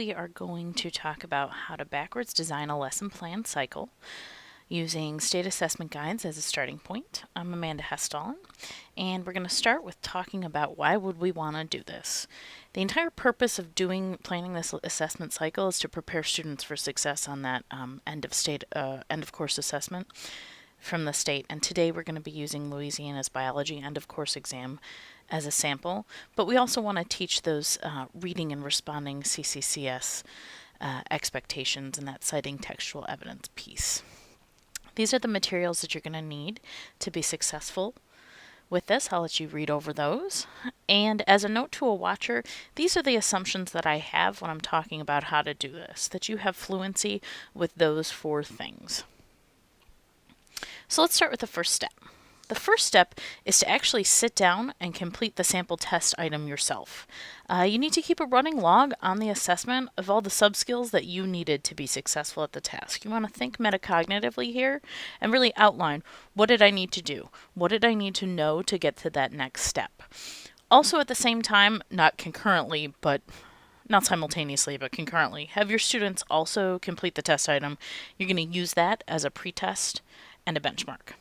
we are going to talk about how to backwards design a lesson plan cycle using state assessment guides as a starting point. I'm Amanda Hestall, and we're going to start with talking about why would we want to do this. The entire purpose of planning this assessment cycle is to prepare students for success on that end of course assessment from the state. And today we're going to be using Louisiana's biology end of course exam as a sample, but we also want to teach those reading and responding CCCS expectations and that citing textual evidence piece. These are the materials that you're going to need to be successful with this. I'll let you read over those. And as a note to a watcher, these are the assumptions that I have when I'm talking about how to do this, that you have fluency with those 4 things. So let's start with the first step. The first step is to actually sit down and complete the sample test item yourself. You need to keep a running log on the assessment of all the sub-skills that you needed to be successful at the task. You want to think metacognitively here and really outline, what did I need to do? What did I need to know to get to that next step? Also at the same time, not concurrently, but not simultaneously, but concurrently, have your students also complete the test item. You're going to use that as a pretest and a benchmark.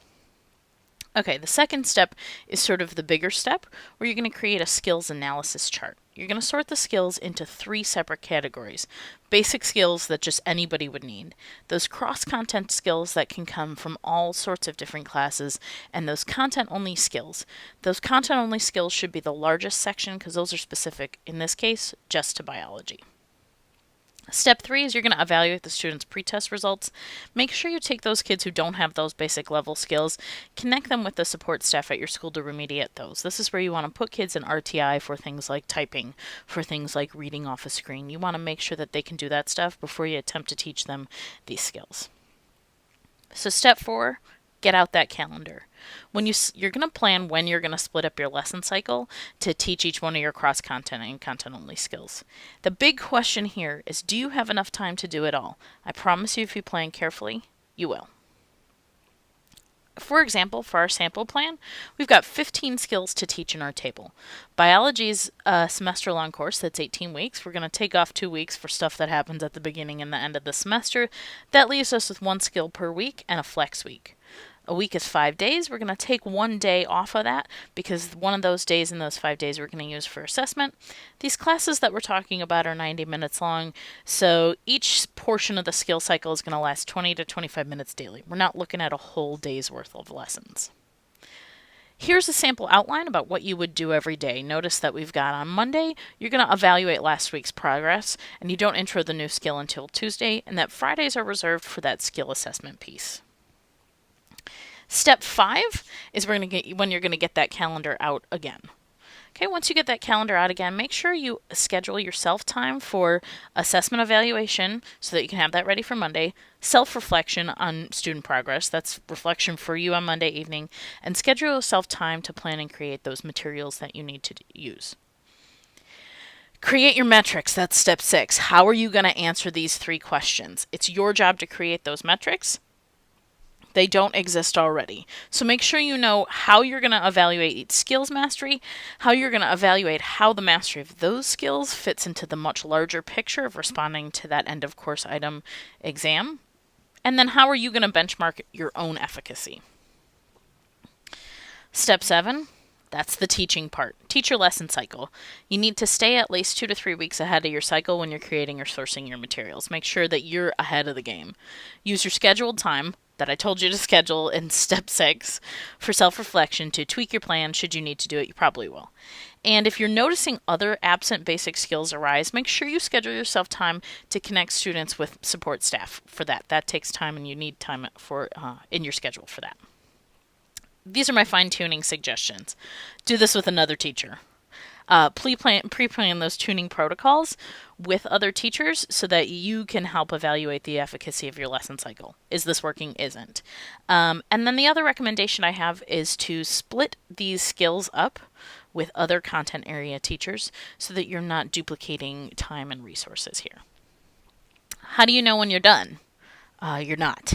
Okay, the second step is sort of the bigger step, where you're going to create a skills analysis chart. You're going to sort the skills into 3 separate categories. Basic skills that just anybody would need. Those cross-content skills that can come from all sorts of different classes, and those content-only skills. Those content-only skills should be the largest section because those are specific, in this case, just to biology. Step 3 is you're going to evaluate the students' pretest results. Make sure you take those kids who don't have those basic level skills, connect them with the support staff at your school to remediate those. This is where you want to put kids in RTI for things like typing, for things like reading off a screen. You want to make sure that they can do that stuff before you attempt to teach them these skills. So step 4, get out that calendar. When you're going to plan when you're going to split up your lesson cycle to teach each one of your cross-content and content-only skills. The big question here is, do you have enough time to do it all? I promise you, if you plan carefully, you will. For example, for our sample plan, we've got 15 skills to teach in our table. Biology's a semester-long course that's 18 weeks. We're going to take off 2 weeks for stuff that happens at the beginning and the end of the semester. That leaves us with 1 skill per week and a flex week. A week is 5 days. We're going to take 1 day off of that because one of those days in those 5 days we're going to use for assessment. These classes that we're talking about are 90 minutes long, so each portion of the skill cycle is going to last 20 to 25 minutes daily. We're not looking at a whole day's worth of lessons. Here's a sample outline about what you would do every day. Notice that we've got on Monday, you're going to evaluate last week's progress, and you don't intro the new skill until Tuesday, and that Fridays are reserved for that skill assessment piece. Step 5 is when you're going to get that calendar out again. Okay, once you get that calendar out again, make sure you schedule your self-time for assessment evaluation so that you can have that ready for Monday, self-reflection on student progress, that's reflection for you on Monday evening, and schedule yourself time to plan and create those materials that you need to use. Create your metrics, that's step 6. How are you going to answer these 3 questions? It's your job to create those metrics. They don't exist already. So make sure you know how you're going to evaluate each skills mastery, how you're going to evaluate how the mastery of those skills fits into the much larger picture of responding to that end of course item exam, and then how are you going to benchmark your own efficacy. Step 7, that's the teaching part. Teach your lesson cycle. You need to stay at least 2 to 3 weeks ahead of your cycle when you're creating or sourcing your materials. Make sure that you're ahead of the game. Use your scheduled time that I told you to schedule in step 6 for self-reflection to tweak your plan. Should you need to do it, you probably will. And if you're noticing other absent basic skills arise, make sure you schedule yourself time to connect students with support staff for that. That takes time, and you need time for in your schedule for that. These are my fine-tuning suggestions. Do this with another teacher. Pre-plan those tuning protocols with other teachers so that you can help evaluate the efficacy of your lesson cycle. Is this working? Isn't. And then the other recommendation I have is to split these skills up with other content area teachers so that you're not duplicating time and resources here. How do you know when you're done? You're not.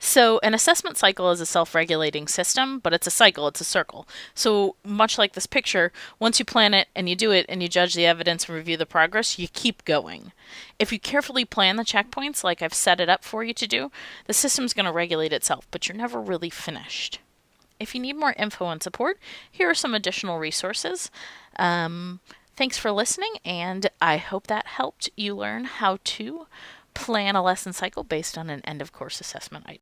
So, an assessment cycle is a self regulating system, but it's a cycle, it's a circle. So, much like this picture, once you plan it and you do it and you judge the evidence and review the progress, you keep going. If you carefully plan the checkpoints, like I've set it up for you to do, the system's going to regulate itself, but you're never really finished. If you need more info and support, here are some additional resources. Thanks for listening, and I hope that helped you learn how to plan a lesson cycle based on an end of course assessment item.